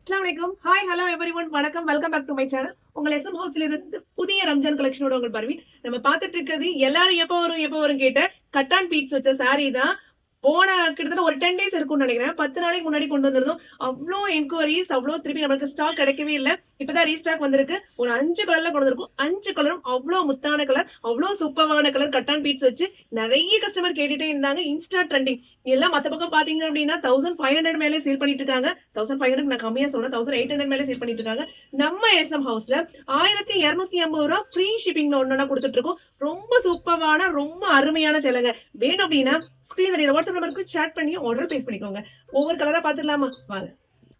அஸ்ஸலாமு அலைக்கும். Hi, hello everyone. வணக்கம். Welcome back to my channel. உங்கள் எஸ்எம் ஹவுஸ்ல இருந்து புதிய ரம்ஜான் கலெக்ஷனோட உங்கள் பர்வீன். நம்ம பார்த்துட்டு இருக்கிறது எல்லாரும் எப்போ வரும் கேட்ட கட்டான் பீட்ஸ் வச்ச சாரீ தான். போன கிட்டத்தட்ட ஒரு 10 டேஸ் இருக்கும்னு நினைக்கிறேன். 10 நாளைக்கு முன்னாடி கொண்டு வந்திருந்தோம். அவ்ளோ என்குவரிஸ், அவ்ளோ திருப்பி நமக்கு ஸ்டாக் கிடைக்கவே இல்ல. இப்பதான் ரீஸ்டாக் வந்திருக்கு. ஒரு 5 கலர்ல கொண்டு வந்திருக்கும். 5 கலரும் அவ்ளோ முத்தான கலர், அவ்ளோ சூப்பரான கலர். கட்டான் பீட்ஸ் வச்சு நிறைய கஸ்டமர் கேட்டுட்டே இருந்தாங்க. இன்ஸ்டா ட்ரெண்டிங் எல்லாம் மத்த பக்கம் பாத்தீங்க அப்படின்னா 1500 மேலே சேல் பண்ணிட்டு இருக்காங்க. 1500 நான் கம்மியா சொல்றேன். 1800 மேலே சேல் பண்ணிட்டு இருக்காங்க. நம்ம எஸ்எம் ஹவுஸ்ல 1250 ரூபாய் ஃப்ரீ ஷிப்பிங்ல ஒன்னொன்னா கொடுத்துட்டு இருக்கோம். ரொம்ப சூப்பரான, ரொம்ப அருமையான சேலைங்க. வேணும் அப்படின்னா ஸ்கிரீன் தெரியுற வாட்ஸ்அப் நம்பருக்கு சேட் பண்ணி ஆர்டர் பிளேஸ் பண்ணிக்கோங்க. ஒவ்வொரு கலரா பாத்துக்கலாமா? வாங்க.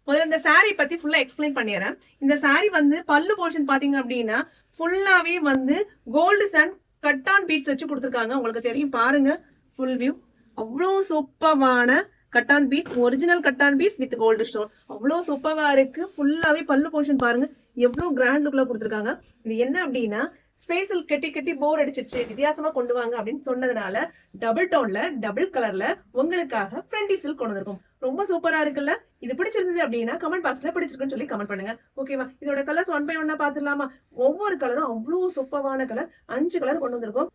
முதல்ல இந்த சாரி பத்தி ஃபுல்லா எக்ஸ்பிளைன் பண்ணிடுறேன். இந்த சாரி வந்து பல்லு போர்ஷன் பாத்தீங்க அப்படின்னா ஃபுல்லாவே வந்து கோல்டு சன் கட்டான் பீட்ஸ் வச்சு கொடுத்துருக்காங்க. உங்களுக்கு தெரியும் பாருங்க, ஃபுல் வியூ. அவ்வளோ சூப்பரான cotton beads, original cotton beads with gold stone. அவ்வளோ சூப்பரா இருக்கு. ஃபுல்லாவே பல்லு போர்ஷன் பாருங்க, எவ்வளவு கிராண்ட் லுக்ல கொடுத்துருக்காங்க. இது என்ன அப்படின்னா ஸ்பேஸில் கட்டி கட்டி போர் அடிச்சிருச்சு, வித்தியாசமா கொண்டு வாங்க அப்படின்னு சொன்னதுனால டபுள் டோன்ல டபுள் கலர்ல உங்களுக்காக ஃப்ரெண்டி சில்க் கொண்டு வந்திருக்கும். ரொம்ப சூப்பரா இருக்குல்ல? இது பிடிச்சிருந்தது அப்படின்னா கமெண்ட் பாக்ஸ்ல பிடிச்சிருக்குன்னு சொல்லி கமெண்ட் பண்ணுங்க. ஓகேவா? இதோட கலர்ஸ் 1 by 1 பாத்துடலாமா? ஒவ்வொரு கலரும் அவ்வளவு சூப்பரான கலர். 5 கலர் கொண்டு வந்திருக்கும்.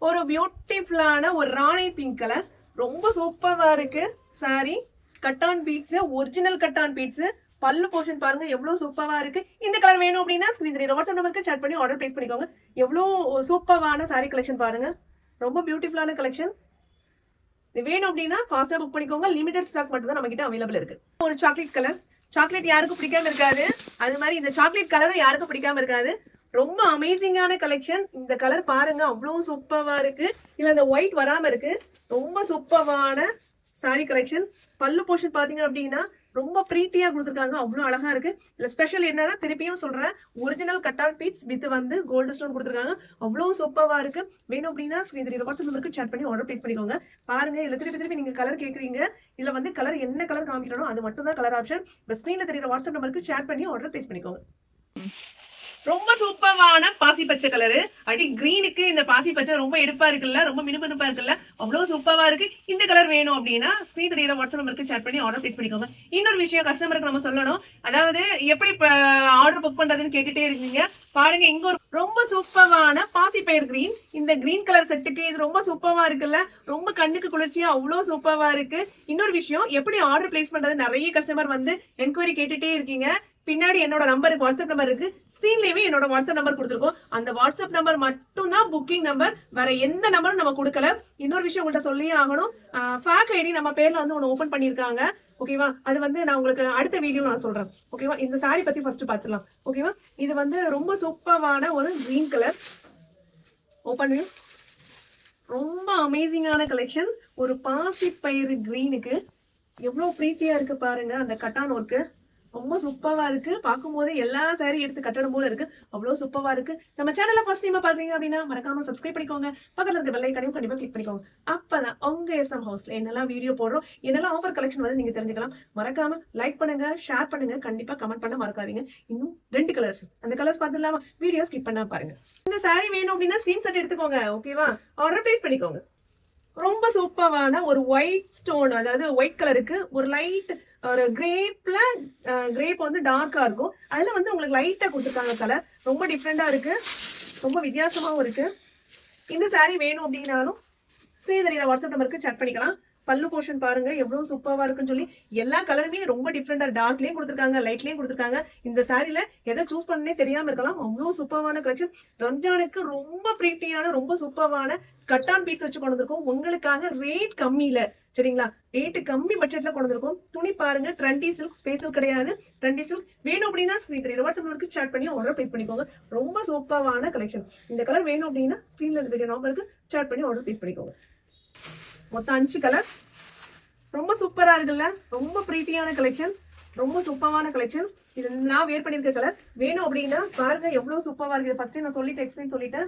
ஒரு பியூட்டிஃபுல்லான ஒரு ராணி பிங்க் கலர், ரொம்ப சூப்பரா இருக்கு sari. Cotton beads, original cotton beads. பல்லு போர்ஷன் பாருங்க எவ்வளவு சூப்பரா இருக்கு. இந்த கலர் வேணும் அப்படின்னா ஸ்கிரீன் தெரியுற வாட்ஸ்அப் நம்பருக்கு சேட் பண்ணி ஆர்டர் பிளேஸ் பண்ணிக்கோங்க. எவ்வளவு சூப்பரான சாரி கலெக்ஷன் பாருங்க. ரொம்ப பியூட்டிஃபுல்லான கலெக்ஷன். இது வேணும் அப்படின்னா ஃபாஸ்டா புக் பண்ணிக்கோங்க. லிமிடெட் ஸ்டாக் மட்டும் தான் நம்ம கிட்ட அவைலபிள் இருக்கு. ஒரு சாக்லேட் கலர். சாக்லேட் யாருக்கும் பிடிக்காம இருக்காது. அது மாதிரி இந்த சாக்லேட் கலரும் யாருக்கும் பிடிக்காம இருக்காது. ரொம்ப அமேசிங்கான கலெக்ஷன். இந்த கலர் பாருங்க அவ்வளவு சூப்பரா இருக்கு. இதுல இந்த ஒயிட் வராம இருக்கு. ரொம்ப சூப்பரான சாரி கலெக்ஷன். பல்லு போர்ஷன் பாத்தீங்க அப்படின்னா ரொம்ப ப்ரீட்டியா கொடுத்துருக்காங்க. அவ்வளவு அழகா இருக்கு. இல்ல ஸ்பெஷல் என்னன்னா திருப்பியும் சொல்றேன், ஒரிஜினல் கட்டான் பீட்ஸ் வித் வந்து கோல்டு ஸ்டோன் கொடுத்துருக்காங்க. அவ்வளவு சூப்பரா இருக்கு. வேணும் அப்படின்னா வாட்ஸ்அப் நம்பருக்கு சேட் பண்ணி ஆர்டர் பிளேஸ் பண்ணிக்கோங்க. பாருங்க, இதுல திருப்பி நீங்க கலர் கேக்குறீங்க. இதுல வந்து கலர் என்ன கலர் காமிக்கணும் அது மட்டும் தான் கலர் ஆப்ஷன். ஸ்கிரீன்ல தெரியுற வாட்ஸ்அப் நம்பருக்கு சேட் பண்ணி ஆர்டர் பிளேஸ் பண்ணிக்கோங்க. ரொம்ப சூப்பரான பாசி பச்சை கலரு. அடி கிரீனுக்கு இந்த பாசி பச்சை ரொம்ப எடுப்பா இருக்குல்ல, ரொம்ப மினுமினுப்பா இருக்குல்ல, அவ்வளவு சூப்பரா இருக்கு. இந்த கலர் வேணும் அப்படின்னா ஸ்கிரீன் தெரியுற வாட்ஸ்அப் நம்பருக்கு சேட் பண்ணி ஆர்டர் பிளேஸ் பண்ணிக்கோங்க. இன்னொரு விஷயம் கஸ்டமருக்கு நம்ம சொல்லணும், அதாவது எப்படி ஆர்டர் புக் பண்றதுன்னு கேட்டுட்டே இருக்கீங்க. பாருங்க, இங்க ஒரு ரொம்ப சூப்பரான பாசி பயிர் கிரீன். இந்த கிரீன் கலர் செட்டுக்கு இது ரொம்ப சூப்பரா இருக்குல்ல, ரொம்ப கண்ணுக்கு குளிர்ச்சியா அவ்வளவு சூப்பரா இருக்கு. இன்னொரு விஷயம், எப்படி ஆர்டர் பிளேஸ் பண்றது நிறைய கஸ்டமர் வந்து என்கொயரி கேட்டுட்டே இருக்கீங்க. பின்னாடி என்னோட நம்பருக்கு வாட்ஸ்அப் நம்பர் இருக்கு. ஸ்கிரீன்லயே என்னோட வாட்ஸ்அப் நம்பர் கொடுத்துருக்கோம். அந்த வாட்ஸ்அப் நம்பர் மட்டும் தான் புக்கிங் நம்பர். வேற எந்த நம்பரும் நம்ம கொடுக்கல. இன்னொரு விஷயம் உங்கள்கிட்ட சொல்லியே ஆகணும், ஃபேக் ஐடி நம்ம பேர்ல வந்து ஒன்று ஓபன் பண்ணிருக்காங்க. ஓகேவா? அது வந்து நான் உங்களுக்கு அடுத்த வீடியோ நான் சொல்றேன். ஓகேவா? இந்த சாரி பத்தி ஃபர்ஸ்ட் பாத்துக்கலாம். ஓகேவா? இது வந்து ரொம்ப சூப்பரான ஒரு கிரீன் கலர். Open view. ரொம்ப அமேசிங்கான கலெக்ஷன். ஒரு பாசி பயிறு கிரீனுக்கு எவ்வளவு பிரீத்தியா இருக்கு பாருங்க. அந்த கட்டான் ஒர்க்கு ரொம்ப சூப்பரா இருக்கு. பார்க்கும் போதே எல்லா சாரி எடுத்து கட்டணும் போல இருக்கு. அவ்வளவு சூப்பரா இருக்கு. நம்ம சேனலை ஃபர்ஸ்ட் டைமா பாக்குறீங்க அப்படின்னா மறக்காம சப்ஸ்கிரைப் பண்ணிக்கோங்க. பக்கத்துல இருக்க பெல் ஐகானையும் கண்டிப்பா கிளிக் பண்ணிக்கோங்க. அப்பதான் உங்க எஸ்எம் ஹவுஸ்ல என்னெல்லாம் வீடியோ போடுறோம், என்னெல்லாம் ஆஃபர் கலெக்ஷன் வந்து நீங்க தெரிஞ்சுக்கலாம். மறக்காம லைக் பண்ணுங்க, ஷேர் பண்ணுங்க, கண்டிப்பா கமெண்ட் பண்ண மறக்காதீங்க. இன்னும் 2 கலர்ஸ், அந்த கலர்ஸ் பார்த்துலாமா? வீடியோ ஸ்கிப் பண்ணா பாருங்க. இந்த சாரி வேணும் அப்படின்னா ஸ்கிரீன்ஷாட் எடுத்துக்கோங்க. ஓகேவா? ஆர்டர் பிளேஸ் பண்ணிக்கோங்க. ரொம்ப சூப்பரான ஒரு ஒயிட் ஸ்டோன், அதாவது ஒயிட் கலருக்கு ஒரு லைட் ஒரு கிரேப்ல, கிரேப் வந்து டார்க்கா இருக்கும். அதுல வந்து உங்களுக்கு லைட்டா கொடுத்துருக்காங்க கலர். ரொம்ப டிஃப்ரெண்டா இருக்கு, ரொம்ப வித்தியாசமாவும் இருக்கு. இந்த சாரி வேணும் அப்படின்னாலும் ஸ்கிரீன் தெரியுற வாட்ஸ்அப் நம்பருக்கு சேட் பண்ணிக்கலாம். பல்லு போர்ஷன் பாருங்க எவ்வளவு சூப்பரா இருக்குன்னு சொல்லி. எல்லா கலருமே ரொம்ப டிஃப்ரெண்டா, டார்க்லயும் கொடுத்துருக்காங்க, லைட்லயும் கொடுத்துருக்காங்க. இந்த சாரில எதை சூஸ் பண்ணனே தெரியாம இருக்கலாம். அவ்வளவு சூப்பரான கலெக்ஷன். ரம்ஜானுக்கு ரொம்ப பிரீட்டியான, ரொம்ப சூப்பரான கட்டான் பீட்ஸ் வச்சு கொண்டு வந்திருக்கோம் உங்களுக்காக. ரேட் கம்மியில, சரிங்களா? ரேட்டு கம்மி பட்ஜெட்ல கொண்டு வந்திருக்கோம். துணி பாருங்க, ட்ரெண்டி சில்க், ஸ்பேஷல் கிடையாது, ட்ரெண்டி சில்க். வேணும் அப்படின்னா ஸ்கிரீன் தெரியுற வாட்ஸ்அப் நம்பருக்கு சேட் பண்ணி ஆர்டர் பிளேஸ் பண்ணிக்கோங்க. ரொம்ப சூப்பரான கலெக்ஷன். இந்த கலர் வேணும் அப்படின்னா ஸ்கிரீன்ல இருக்கிற நம்பருக்கு சேட் பண்ணி ஆர்டர் பிளேஸ் பண்ணிக்கோங்க. மொத்தம் 5 கலர். ரொம்ப சூப்பரா இருக்குல்ல, ரொம்ப பிரீட்டியான கலெக்ஷன், ரொம்ப சூப்பரான கலெக்ஷன். இது நான் வேர் பண்ணிருக்க கலர். வேணும் அப்படின்னா பாருங்க எவ்வளவு சூப்பரா இருக்கு. ஃபர்ஸ்ட் நான் சொல்லிட்டு எக்ஸ்பிளைன் சொல்லிட்டேன்.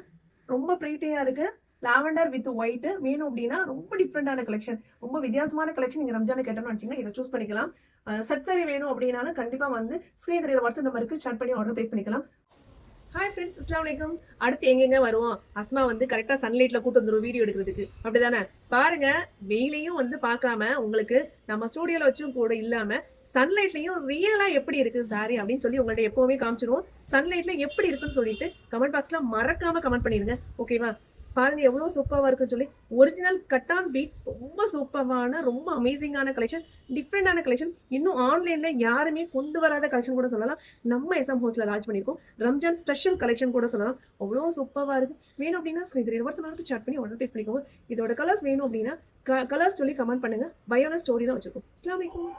ரொம்ப பிரீட்டியா இருக்கு. Lavender with white. வேணும் அப்படின்னா ரொம்ப டிஃப்ரெண்டான கலெக்ஷன், ரொம்ப வித்தியாசமான கலெக்ஷன். நீங்க ரம்ஜானுக்கு கேட்டோம்னு வச்சீங்கன்னா இதை சூஸ் பண்ணிக்கலாம். செட் சாரி வேணும் அப்படின்னாலும் கண்டிப்பா வந்து ஸ்கிரீன் தெரியுற வாட்ஸ்அப் நம்பருக்கு சேட் பண்ணி ஆர்டர் பிளேஸ் பண்ணிக்கலாம். ஹாய் ஃப்ரெண்ட்ஸ், அஸ்ஸலாமு அலைக்கும். அடுத்து எங்கெங்க வருவோம்? அஸ்மா வந்து கரெக்டா சன்லைட்ல கூட்டு வந்துரும் வீடியோ எடுக்கிறதுக்கு. அப்படிதானே? பாருங்க, வெயிலையும் வந்து பார்க்காம உங்களுக்கு நம்ம ஸ்டூடியோல வச்சும் கூட இல்லாம சன்லைட்லயும் ரியலா எப்படி இருக்கு சாரி அப்படின்னு சொல்லி உங்கள்ட்ட எப்பவுமே காமிச்சிருவோம். சன்லைட்ல எப்படி இருக்குன்னு சொல்லிட்டு கமெண்ட் பாக்ஸ்ல மறக்காம கமெண்ட் பண்ணிருங்க. ஓகேவா? பாருங்க எவ்வளவு சூப்பரா இருக்குன்னு சொல்லி ஒரிஜினல் கட்டான் பீட்ஸ் ரொம்ப சூப்பரான ரொம்ப அமேசிங்கான கலெக்ஷன், டிஃப்ரெண்டான கலெக்ஷன். இன்னும் ஆன்லைன்ல யாருமே கொண்டு வராத கலெக்ஷன் கூட சொல்லலாம். நம்ம எஸ்எம் ஹவுஸ்ல லான்ச் பண்ணியிருக்கோம். ரம்ஜான் ஸ்பெஷல் கலெக்ஷன் கூட சொல்லலாம். அவ்வளோ சூப்பரா இருக்கு. வேணும் அப்படின்னா ஸ்ரீ வாட்ஸ்அப் சாட் பண்ணி உடனே பேஸ் பண்ணிக்கோங்க. இதோட கலர்ஸ் வேணும் அப்படின்னா கலர்ஸ் சொல்லி கமெண்ட் பண்ணுங்க. பயோல ஸ்டோரிலாம் வச்சிருக்கோம். அஸ்ஸலாமு அலைக்கும்.